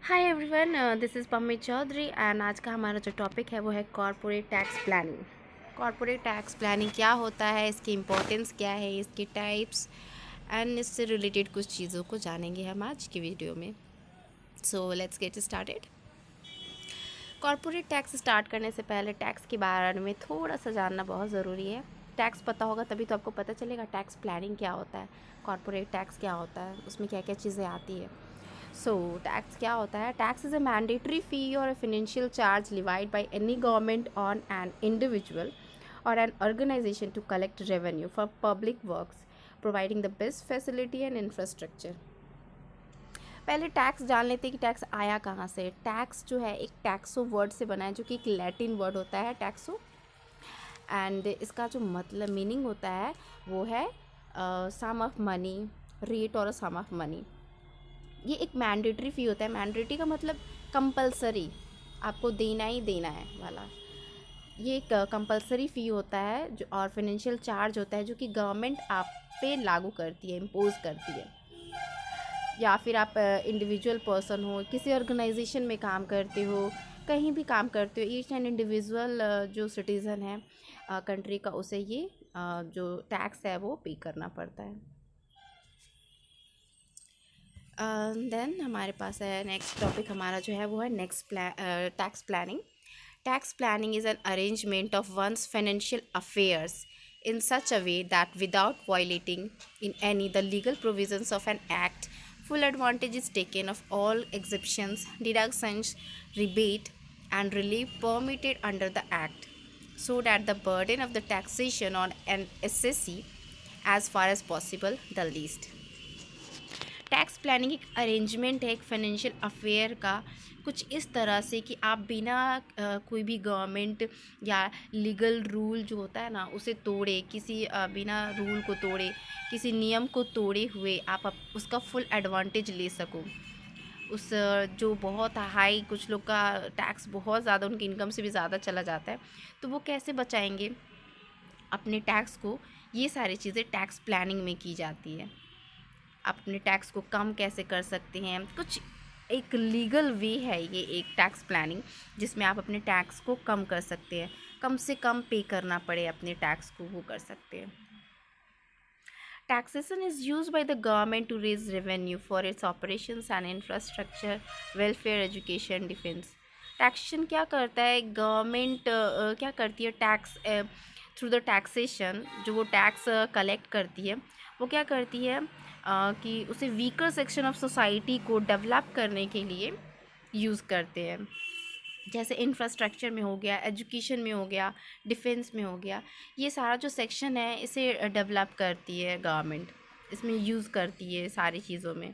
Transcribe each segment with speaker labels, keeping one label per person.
Speaker 1: Hi everyone, this is Pammi Chaudhary and आज का हमारा जो टॉपिक है वो है corporate tax planning. Corporate tax planning क्या होता है, इसकी इम्पोर्टेंस क्या है, इसके टाइप्स एंड इससे रिलेटेड कुछ चीज़ों को जानेंगे हम आज की वीडियो में। So let's get started. Corporate tax start करने से पहले टैक्स के बारे में थोड़ा सा जानना बहुत ज़रूरी है। टैक्स पता होगा तभी तो आपको पता चलेगा टैक्स प्लानिंग क्या होता है, कॉरपोरेट टैक्स क्या होता है, उसमें क्या क्या चीज़ें आती है। सो टैक्स क्या होता है? Tax is a mandatory fee or a financial charge levied by any government on an individual or an organisation to collect revenue for public works providing the best facility and infrastructure. पहले tax जान लेते हैं कि tax आया कहाँ से। Tax जो है एक टैक्सो वर्ड से बना है, जो कि एक लैटिन वर्ड होता है टैक्सो, एंड इसका जो मतलब मीनिंग होता है वो है सम ऑफ मनी, रेट और सम ऑफ मनी। ये एक मैंडेटरी फ़ी होता है। मैंडेटरी का मतलब कंपलसरी, आपको देना ही देना है वाला। ये एक कंपलसरी फ़ी होता है जो, और फाइनेंशियल चार्ज होता है जो कि गवर्नमेंट आप पे लागू करती है, इम्पोज करती है। या फिर आप इंडिविजुअल पर्सन हो, किसी ऑर्गेनाइजेशन में काम करते हो, कहीं भी काम करते हो, ईच एंड इंडिविजुअल जो सिटीज़न है कंट्री का, उसे ये जो टैक्स है वो पे करना पड़ता है। देन हमारे पास है नेक्स्ट टॉपिक, हमारा जो है वो है tax planning. Tax planning is an arrangement of one's financial affairs in such a way that without violating in any the legal provisions of an act, full advantage is taken of all exemptions, deductions, rebate and relief permitted under the act, so that the burden of the taxation on an assessee as far as possible the least. Tax planning एक arrangement है एक financial affair का, कुछ इस तरह से कि आप बिना कोई भी गवर्नमेंट या लीगल रूल जो होता है ना उसे तोड़े, किसी बिना रूल को तोड़े, किसी नियम को तोड़े हुए आप उसका फुल एडवांटेज ले सको। उस जो बहुत हाई, कुछ लोग का टैक्स बहुत ज़्यादा, उनकी इनकम से भी ज़्यादा चला जाता है, तो वो कैसे बचाएंगे अपने टैक्स को? ये सारी चीज़ें टैक्स प्लानिंग में की जाती है। आप अपने टैक्स को कम कैसे कर सकते हैं, कुछ एक लीगल वे है ये एक टैक्स प्लानिंग, जिसमें आप अपने टैक्स को कम कर सकते हैं, कम से कम पे करना पड़े अपने टैक्स को, वो कर सकते हैं। Taxation is used by the government to raise revenue for its operations and infrastructure, welfare, education, defense. Taxation क्या करता है? गवर्नमेंट क्या करती है? टैक्स थ्रू द टैक्सेशन, जो वो टैक्स कलेक्ट करती है, वो क्या करती है कि उसे वीकर सेक्शन ऑफ सोसाइटी को डेवलप करने के लिए यूज़ करते हैं। जैसे इंफ्रास्ट्रक्चर में हो गया, एजुकेशन में हो गया, डिफेंस में हो गया, ये सारा जो सेक्शन है इसे डेवलप करती है गवर्नमेंट, इसमें यूज़ करती है सारी चीज़ों में।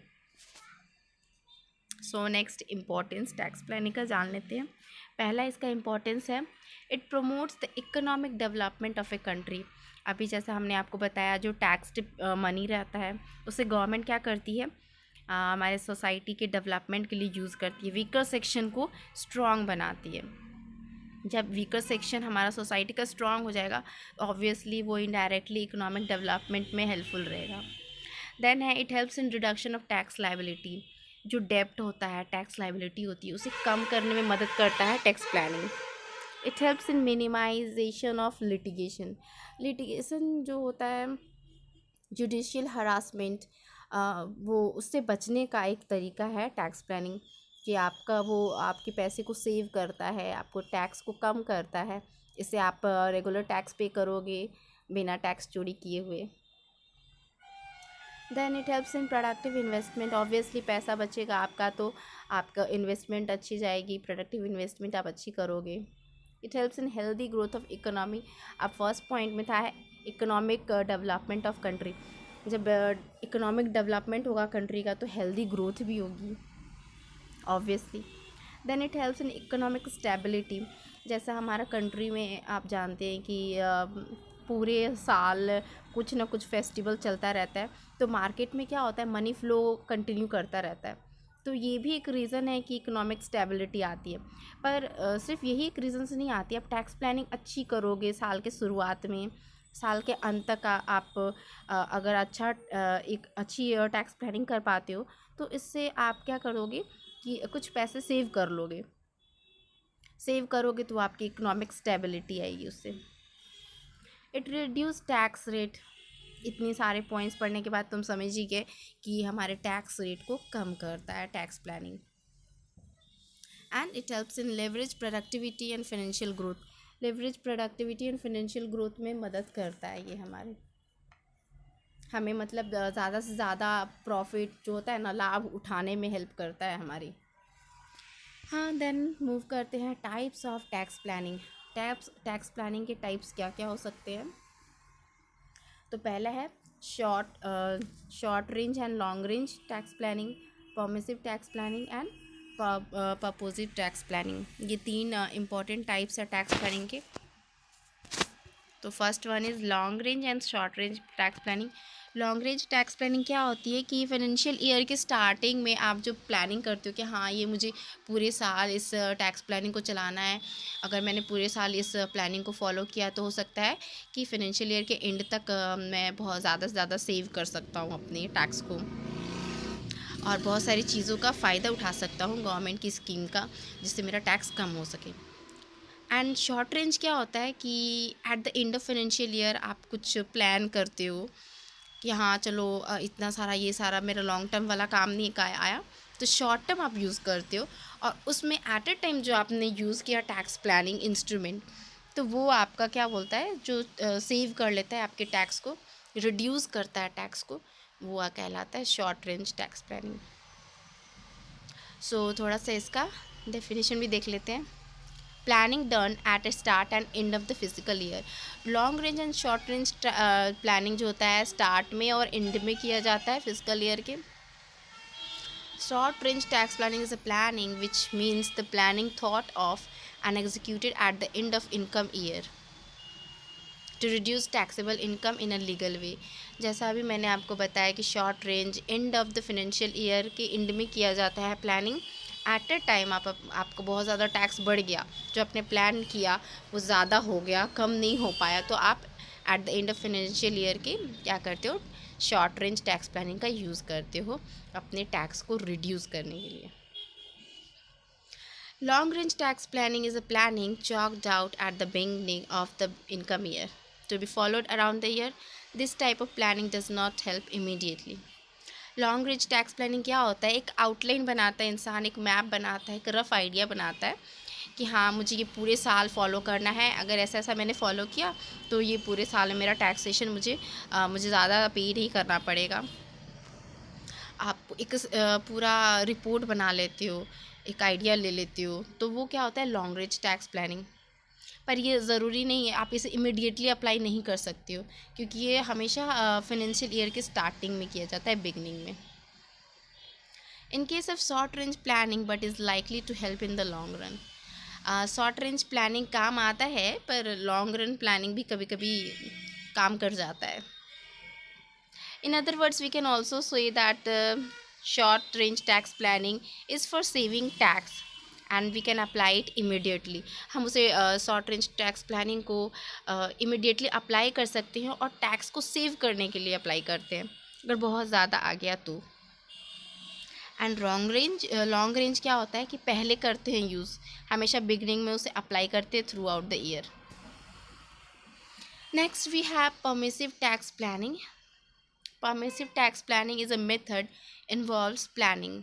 Speaker 1: So next importance tax planning का जान लेते हैं। पहला इसका इम्पोर्टेंस है, it promotes the economic development of a country. अभी जैसा हमने आपको बताया, जो टैक्स मनी रहता है उसे गवर्नमेंट क्या करती है, हमारे सोसाइटी के डेवलपमेंट के लिए यूज़ करती है, वीकर सेक्शन को स्ट्रॉन्ग बनाती है। जब वीकर सेक्शन हमारा सोसाइटी का स्ट्रॉन्ग हो जाएगा, ऑब्वियसली वो इनडायरेक्टली इकोनॉमिक डेवलपमेंट में हेल्पफुल रहेगा। देन है, it helps in reduction of tax liability. जो डेप्ट होता है, टैक्स लाइबिलिटी होती है, उसे कम करने में मदद करता है tax planning. It helps in minimisation of litigation. Litigation जो होता है, जुडिशियल हरासमेंट, वो उससे बचने का एक तरीका है टैक्स प्लानिंग, कि आपका वो आपके पैसे को सेव करता है, आपको टैक्स को कम करता है। इससे आप रेगुलर टैक्स पे करोगे बिना टैक्स चोरी किए हुए। Then it helps in productive investment. Obviously पैसा बचेगा आपका तो आपका इन्वेस्टमेंट अच्छी जाएगी, प्रोडक्टिव इन्वेस्टमेंट आप अच्छी करोगे। It helps in healthy growth of economy. अब फर्स्ट पॉइंट में था इकोनॉमिक डेवलपमेंट ऑफ कंट्री। जब इकोनॉमिक डेवलपमेंट होगा कंट्री का तो हेल्दी ग्रोथ भी होगी obviously. Then it helps in economic stability. जैसा हमारा कंट्री में आप जानते हैं कि पूरे साल कुछ ना कुछ फेस्टिवल चलता रहता है, तो मार्केट में क्या होता है, मनी फ़्लो कंटिन्यू करता रहता है। तो ये भी एक रीज़न है कि इकोनॉमिक स्टेबिलिटी आती है। पर सिर्फ यही एक रीज़न से नहीं आती। आप टैक्स प्लानिंग अच्छी करोगे साल के शुरुआत में, साल के अंत तक आप अगर एक अच्छी टैक्स प्लानिंग कर पाते हो तो इससे आप क्या करोगे कि कुछ पैसे सेव कर लोगे। सेव करोगे तो आपकी इकोनॉमिक स्टेबिलिटी आएगी उससे। It reduce tax rate. इतने सारे पॉइंट्स पढ़ने के बाद तुम समझ ही गए कि हमारे टैक्स रेट को कम करता है tax planning. And it helps in leverage productivity and financial growth. Leverage productivity and financial growth में मदद करता है ये हमें मतलब ज़्यादा से ज़्यादा प्रॉफिट जो होता है ना, लाभ उठाने में हेल्प करता है हमारी। हाँ, देन मूव करते हैं types of tax planning. Tax planning के टाइप्स क्या क्या हो सकते हैं। तो पहला है short range and long range tax planning, permissive tax planning and purposive tax planning. ये 3 इम्पॉर्टेंट टाइप्स है टैक्स प्लानिंग के। तो first one is long range and short range tax planning. Long range tax planning क्या होती है कि financial year के starting में आप जो प्लानिंग करते हो कि हाँ ये मुझे पूरे साल इस टैक्स प्लानिंग को चलाना है। अगर मैंने पूरे साल इस प्लानिंग को फॉलो किया तो हो सकता है कि फाइनेंशियल ईयर के एंड तक मैं बहुत ज़्यादा से ज़्यादा सेव कर सकता हूँ अपने टैक्स को, और बहुत सारी चीज़ों का फ़ायदा उठा सकता हूँ गवर्नमेंट की स्कीम का, जिससे मेरा टैक्स कम हो सके। एंड शॉर्ट रेंज क्या होता है कि eight the end of financial year आप कुछ प्लान करते हो कि हाँ चलो इतना सारा ये सारा मेरा लॉन्ग टर्म वाला काम नहीं आया, तो शॉर्ट टर्म आप यूज़ करते हो, और उसमें एट ए टाइम जो आपने यूज़ किया टैक्स प्लानिंग इंस्ट्रूमेंट, तो वो आपका क्या बोलता है, जो सेव कर लेता है आपके टैक्स को, रिड्यूस करता है टैक्स को, वो कहलाता है शॉर्ट रेंज टैक्स प्लानिंग। सो थोड़ा सा इसका डेफिनेशन भी देख लेते हैं। Planning done at A start and and of the physical year. Long range and short range planning जो होता है स्टार्ट में और एंड में किया जाता है फिजिकल ईयर के। Short range tax planning is a planning which means the planning thought of and executed at the end of income year to reduce taxable income in a legal way. जैसा अभी मैंने आपको बताया कि short range end of the financial year के end में किया जाता है प्लानिंग। एट ए टाइम आपको बहुत ज़्यादा टैक्स बढ़ गया, जो आपने प्लान किया वो ज़्यादा हो गया, कम नहीं हो पाया, तो आप eight the end of financial year के क्या करते हो, शॉर्ट रेंज टैक्स प्लानिंग का यूज़ करते हो अपने टैक्स को रिड्यूस करने के लिए। Long range tax planning is a planning chalked out at the beginning of the income year to be followed around the year. This type of planning does not help immediately. Long range tax planning क्या होता है, एक outline बनाता है इंसान, एक map बनाता है, एक रफ़ आइडिया बनाता है कि हाँ मुझे ये पूरे साल फॉलो करना है, अगर ऐसा ऐसा मैंने फॉलो किया तो ये पूरे साल में मेरा टैक्सेशन मुझे ज़्यादा पे नहीं करना पड़ेगा। आप एक पूरा रिपोर्ट बना लेते हो, एक आइडिया ले लेते हो, तो वो क्या होता है लॉन्ग रेंज टैक्स प्लानिंग। पर ये ज़रूरी नहीं है, आप इसे इमिडिएटली अप्लाई नहीं कर सकते हो, क्योंकि ये हमेशा फाइनेंशियल ईयर के स्टार्टिंग में किया जाता है, बिगनिंग में। In case of short range planning but is likely to help in the long run. Short range planning काम आता है, पर लॉन्ग रन प्लानिंग भी कभी कभी काम कर जाता है। In other words, we can also say that short range tax planning is for saving tax and we can apply it immediately. हम उसे शॉर्ट रेंज टैक्स प्लानिंग को इमिडिएटली अप्लाई कर सकते हैं और टैक्स को सेव करने के लिए अप्लाई करते हैं अगर बहुत ज़्यादा आ गया तो। एंड लॉन्ग रेंज क्या होता है कि पहले करते हैं यूज़, हमेशा बिगनिंग में उसे अप्लाई करते हैं throughout the year. Next we have permissive tax planning. Permissive tax planning is a method involves planning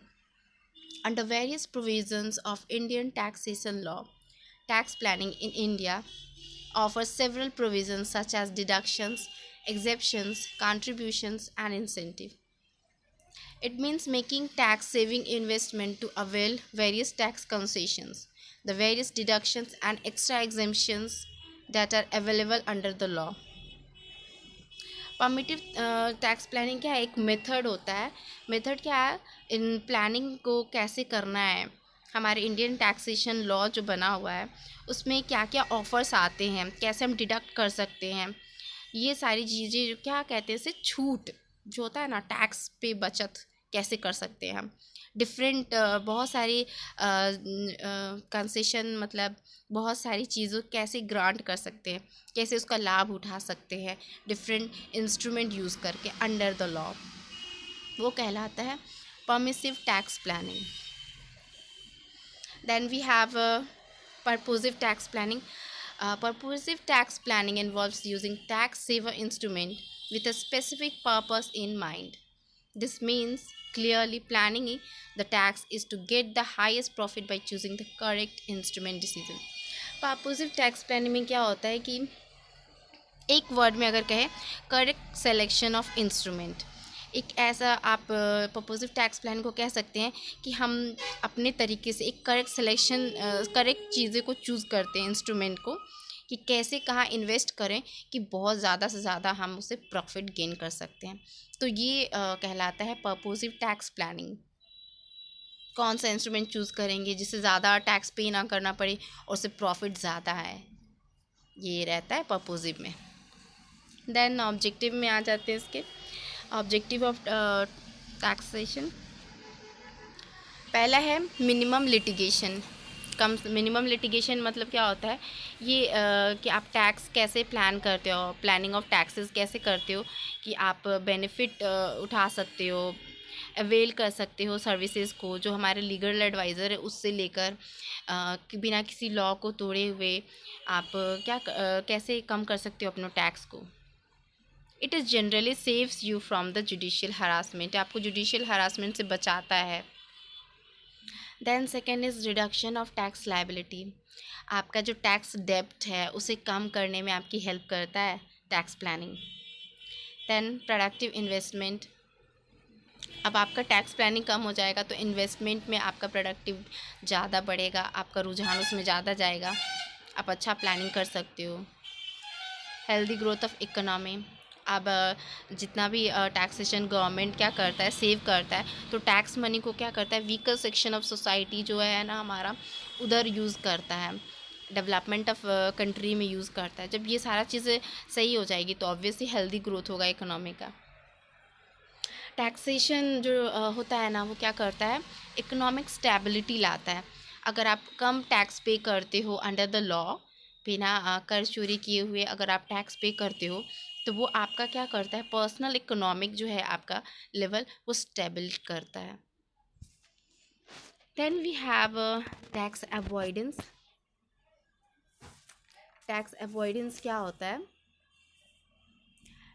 Speaker 1: under various provisions of Indian taxation law. Tax planning in India offers several provisions such as deductions, exemptions, contributions, and incentive. It means making tax saving investment to avail various tax concessions, the various deductions and extra exemptions that are available under the law. Primitive tax planning क्या है, एक method होता है। Method क्या है, in planning को कैसे करना है, हमारे इंडियन टैक्सेशन लॉ जो बना हुआ है उसमें क्या क्या ऑफ़र्स आते हैं, कैसे हम डिडक्ट कर सकते हैं, ये सारी चीज़ें जो क्या कहते हैं इसे छूट जो होता है ना, टैक्स पे बचत कैसे कर सकते हैं हम, डिफरेंट बहुत सारी कंसेशन मतलब बहुत सारी चीज़ों कैसे ग्रांट कर सकते हैं, कैसे उसका लाभ उठा सकते हैं डिफरेंट इंस्ट्रूमेंट यूज़ करके अंडर द लॉ, वो कहलाता है permissive tax planning. Then we have purposive tax planning. Purposive tax planning involves using tax saver instrument with a specific purpose in mind. This means clearly planning the tax is to get the highest profit by choosing the correct instrument decision. Purposive tax planning में क्या होता है कि एक word में अगर कहें, correct selection of instrument. एक ऐसा आप प्रपोजिव टैक्स प्लान को कह सकते हैं कि हम अपने तरीके से एक करेक्ट सिलेक्शन, करेक्ट चीज़ें को चूज़ करते हैं, इंस्ट्रूमेंट को, कि कैसे कहाँ इन्वेस्ट करें कि बहुत ज़्यादा से ज़्यादा हम उससे प्रॉफिट गेन कर सकते हैं। तो ये कहलाता है पर्पोजिव टैक्स प्लानिंग। कौन सा इंस्ट्रूमेंट चूज़ करेंगे जिससे ज़्यादा टैक्स पे ना करना पड़े और उससे प्रॉफिट ज़्यादा है, ये रहता है पर्पोजिव में। देन ऑब्जेक्टिव में आ जाते हैं इसके। ऑब्जेक्टिव ऑफ टैक्सेशन, पहला है मिनिमम लिटिगेशन। मिनिमम लिटिगेशन मतलब क्या होता है, ये कि आप टैक्स कैसे प्लान करते हो, प्लानिंग ऑफ टैक्सेस कैसे करते हो कि आप बेनिफिट उठा सकते हो, अवेल कर सकते हो सर्विसेज को, जो हमारे लीगल एडवाइज़र है उससे लेकर कि बिना किसी लॉ को तोड़े हुए आप कैसे कम कर सकते हो अपने टैक्स को। It is generally saves you from the judicial harassment, आपको जुडिशियल हरासमेंट से बचाता है। Then second is reduction of tax liability, आपका जो टैक्स डेब्ट है उसे कम करने में आपकी हेल्प करता है tax planning. Then productive investment, अब आपका टैक्स प्लानिंग कम हो जाएगा तो इन्वेस्टमेंट में आपका प्रोडक्टिव ज़्यादा बढ़ेगा, आपका रुझान उसमें ज़्यादा जाएगा, आप अच्छा प्लानिंग कर सकते हो। हेल्दी ग्रोथ ऑफ इकोनॉमी, अब जितना भी टैक्सेशन गवर्नमेंट क्या करता है, सेव करता है, तो टैक्स मनी को क्या करता है, वीकर सेक्शन ऑफ सोसाइटी जो है ना हमारा, उधर यूज़ करता है, डेवलपमेंट ऑफ कंट्री में यूज़ करता है। जब ये सारा चीज़ें सही हो जाएगी तो ऑब्वियसली हेल्दी ग्रोथ होगा इकोनॉमी का। टैक्सेशन जो होता है ना, वो क्या करता है, इकोनॉमिक स्टेबिलिटी लाता है। अगर आप कम टैक्स पे करते हो अंडर द लॉ, बिना कर चोरी किए हुए अगर आप टैक्स पे करते हो, तो वो आपका क्या करता है, पर्सनल इकोनॉमिक जो है आपका लेवल, वो स्टेबल करता है। Then we have tax avoidance. Tax avoidance क्या होता है,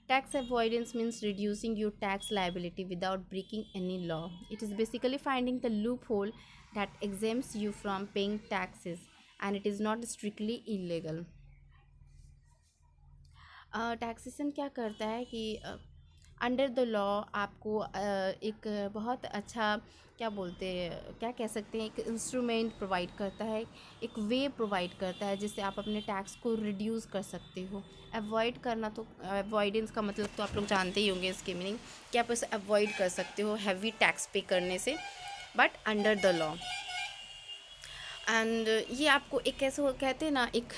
Speaker 1: tax avoidance means reducing your tax liability without breaking any law. It is basically finding the loophole that exempts you from paying taxes and it is not strictly illegal. Taxation क्या करता है कि under the law आपको एक बहुत अच्छा क्या कह सकते हैं, एक इंस्ट्रूमेंट प्रोवाइड करता है, एक वे प्रोवाइड करता है जिससे आप अपने टैक्स को रिड्यूस कर सकते हो। अवॉइड करना, तो अवॉइडेंस का मतलब तो आप लोग जानते ही होंगे इसकी मीनिंग, कि आप उसे अवॉइड कर सकते हो हैवी टैक्स पे करने से, but under the law. And ये आपको एक ऐसे कहते हैं ना, एक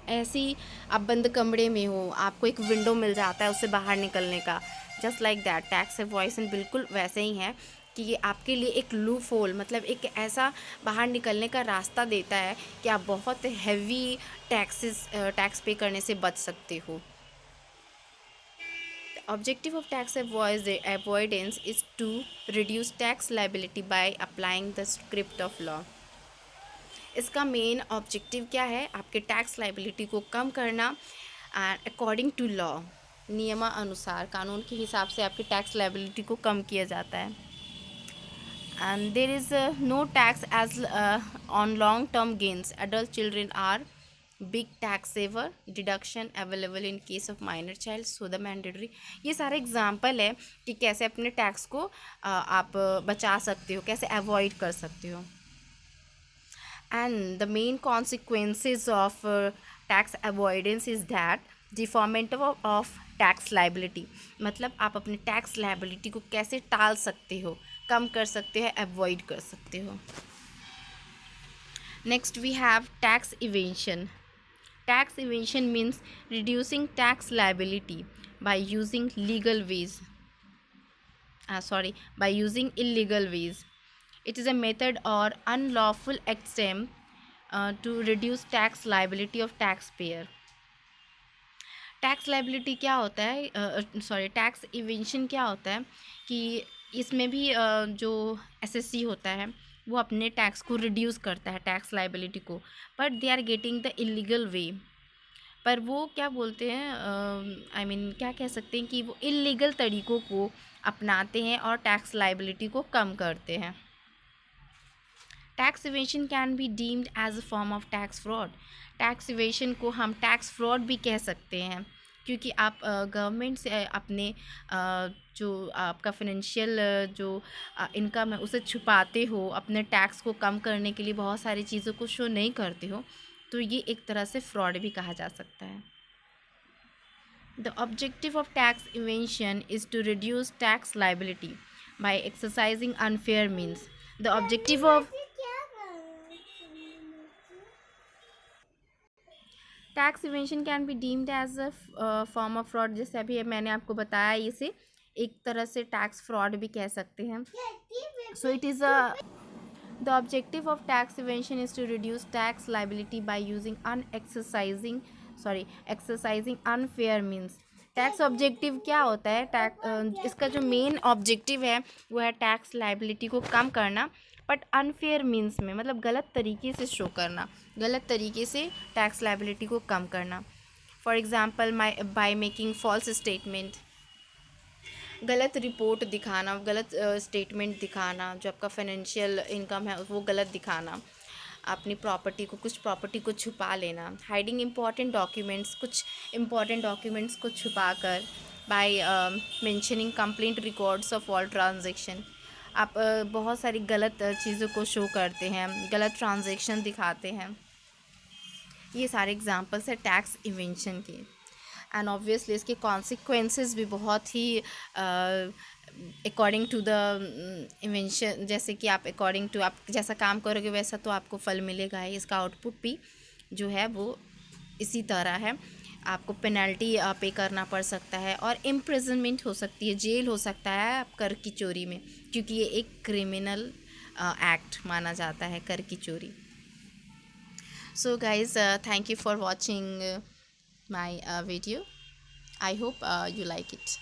Speaker 1: ऐसी, आप बंद कमरे में हो, आपको एक विंडो मिल जाता है उससे बाहर निकलने का, just like that tax avoidance बिल्कुल वैसे ही है कि ये आपके लिए एक लूप होल, मतलब एक ऐसा बाहर निकलने का रास्ता देता है कि आप बहुत हैवी टैक्स पे करने से बच सकते हो। Objective of tax avoidance is to reduce tax liability by applying the script of law. इसका मेन ऑब्जेक्टिव क्या है, आपके टैक्स लाइबिलिटी को कम करना अकॉर्डिंग टू लॉ, नियमानुसार, कानून के हिसाब से आपकी टैक्स लाइबिलिटी को कम किया जाता है। And there is no tax as on long term gains, adult children are big tax saver, deduction available in case of minor child, so the mandatory. ये सारे एग्जाम्पल है कि कैसे अपने टैक्स को आप बचा सकते हो, कैसे अवॉइड कर सकते हो। And the main consequences of tax avoidance is that deferment of tax liability, मतलब आप अपने टैक्स लाइबिलिटी को कैसे टाल सकते हो, कम कर सकते हैं, अवॉइड कर सकते हो। Next we have tax evasion. Tax evasion means reducing tax liability by using legal ways, by using illegal ways. It is a method or unlawful attempt to reduce tax liability of taxpayer. Tax liability क्या होता है, tax इवेंशन क्या होता है कि इसमें भी जो एसएससी होता है वो अपने टैक्स को रिड्यूस करता है, टैक्स लाइबिलिटी को, but they are getting the illegal way. पर वो क्या बोलते हैं, आई मीन क्या कह सकते हैं कि वो इलीगल तरीक़ों को अपनाते हैं और टैक्स लाइबिलिटी को कम करते हैं। Tax evasion can be deemed as a form of tax fraud. Tax evasion को हम टैक्स फ्रॉड भी कह सकते हैं, क्योंकि आप गवर्नमेंट से अपने जो आपका फाइनेंशियल जो इनकम है उसे छुपाते हो, अपने टैक्स को कम करने के लिए बहुत सारी चीज़ों को शो नहीं करते हो, तो ये एक तरह से फ्रॉड भी कहा जा सकता है। The objective of tax evasion is to reduce tax liability by exercising unfair means. The objective of tax evasion can be deemed as a form of fraud, जैसे अभी मैंने आपको बताया, इसे एक तरह से टैक्स फ्रॉड भी कह सकते हैं। So it is a the objective of tax evasion is to reduce tax liability by using exercising unfair means. Tax objective क्या होता है, इसका जो मेन ऑब्जेक्टिव है वो है टैक्स लाइबिलिटी को कम करना, बट अनफेयर मीन्स में मतलब गलत तरीके से शो करना, गलत तरीके से टैक्स लाइबिलिटी को कम करना। For example by making false statement, गलत रिपोर्ट दिखाना, गलत स्टेटमेंट दिखाना, जो आपका फाइनेंशियल इनकम है वो गलत दिखाना, अपनी प्रॉपर्टी को, कुछ प्रॉपर्टी को छुपा लेना, हाइडिंग इम्पॉर्टेंट डॉक्यूमेंट्स, कुछ इम्पॉर्टेंट डॉक्यूमेंट्स को छुपा कर, by mentioning complaint records of all transaction. आप बहुत सारी गलत चीज़ों को शो करते हैं, गलत ट्रांजेक्शन दिखाते हैं। ये सारे एग्जांपल्स है टैक्स इवेंशन के। एंड ऑब्वियसली इसके कॉन्सिक्वेंसेस भी बहुत ही अकॉर्डिंग टू द इन्वेंशन, जैसे कि आप अकॉर्डिंग टू आप जैसा काम करोगे वैसा तो आपको फल मिलेगा ही। इसका आउटपुट भी जो है वो इसी तरह है, आपको पेनल्टी पे करना पड़ सकता है और इम्प्रिजनमेंट हो सकती है, जेल हो सकता है आप कर की चोरी में, क्योंकि ये एक क्रिमिनल एक्ट माना जाता है कर की चोरी। So guys, thank you for watching my video. I hope you like it.